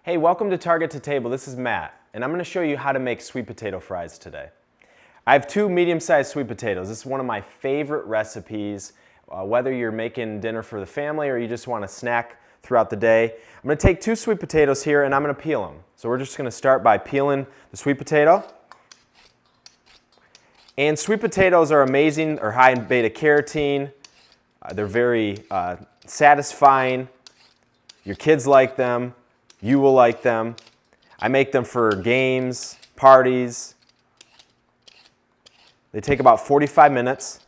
Hey, welcome to Target to Table. This is Matt, and I'm going to show you how to make sweet potato fries today. I have two medium-sized sweet potatoes. This is one of my favorite recipes, whether you're making dinner for the family or you just want to snack throughout the day. I'm going to take two sweet potatoes here and I'm going to peel them. So we're just going to start by peeling the sweet potato. And sweet potatoes are amazing. They're high in beta-carotene. They're very satisfying. Your kids like them. You will like them. I make them for games, parties. They take about 45 minutes.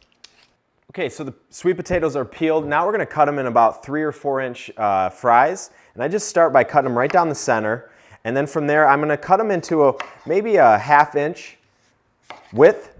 Okay, so the sweet potatoes are peeled. Now we're going to cut them in about 3 or 4 inch fries. And I just start by cutting them right down the center. And then from there, I'm going to cut them into maybe a 1/2 inch width.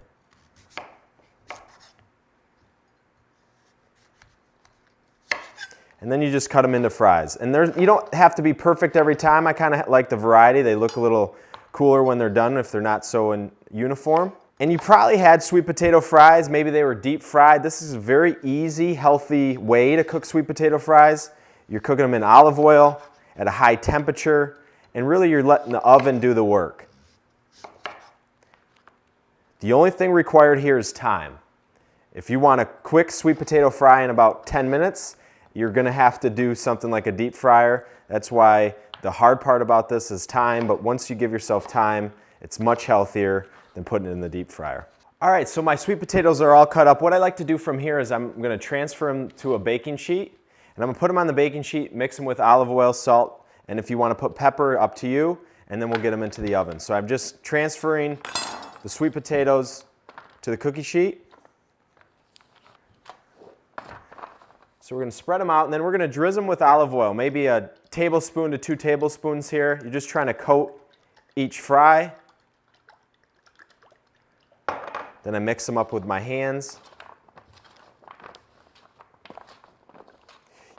And then you just cut them into fries. And you don't have to be perfect every time. I kind of like the variety. They look a little cooler when they're done if they're not so uniform. And you probably had sweet potato fries. Maybe they were deep fried. This is a very easy, healthy way to cook sweet potato fries. You're cooking them in olive oil at a high temperature. And really you're letting the oven do the work. The only thing required here is time. If you want a quick sweet potato fry in about 10 minutes, you're going to have to do something like a deep fryer. That's why the hard part about this is time, but once you give yourself time, it's much healthier than putting it in the deep fryer. All right, so my sweet potatoes are all cut up. What I like to do from here is I'm going to transfer them to a baking sheet, and I'm going to put them on the baking sheet, mix them with olive oil, salt, and if you want to put pepper, up to you, and then we'll get them into the oven. So I'm just transferring the sweet potatoes to the cookie sheet. So we're going to spread them out, and then we're going to drizz them with olive oil, maybe a tablespoon to 2 tablespoons here. You're just trying to coat each fry. Then I mix them up with my hands.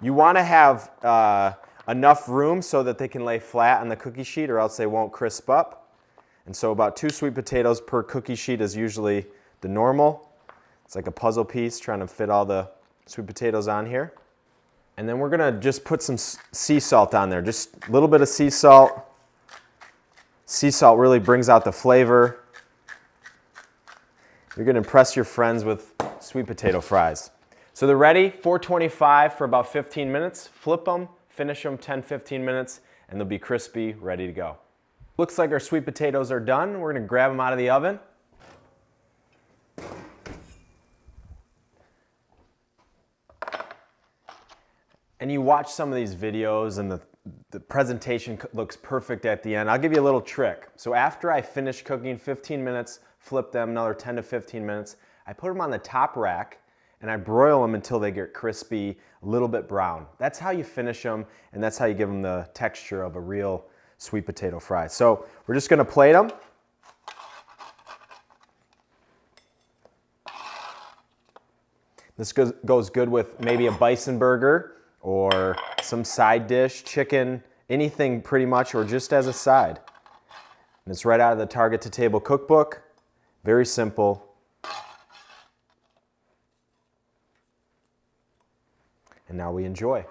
You want to have enough room so that they can lay flat on the cookie sheet or else they won't crisp up. And so about 2 sweet potatoes per cookie sheet is usually the normal. It's like a puzzle piece trying to fit all the sweet potatoes on here. And then we're going to just put some sea salt on there. Just a little bit of sea salt. Sea salt really brings out the flavor. You're going to impress your friends with sweet potato fries. So they're ready, 425 for about 15 minutes. Flip them, finish them 10-15 minutes, and they'll be crispy, ready to go. Looks like our sweet potatoes are done. We're going to grab them out of the oven. And you watch some of these videos and the presentation looks perfect at the end. I'll give you a little trick. So after I finish cooking 15 minutes, flip them another 10 to 15 minutes, I put them on the top rack and I broil them until they get crispy, a little bit brown. That's how you finish them, and that's how you give them the texture of a real sweet potato fry. So we're just going to plate them. This goes good with maybe a bison burger or some side dish, chicken, anything pretty much, or just as a side. And it's right out of the Target to Table cookbook. Very simple. And now we enjoy.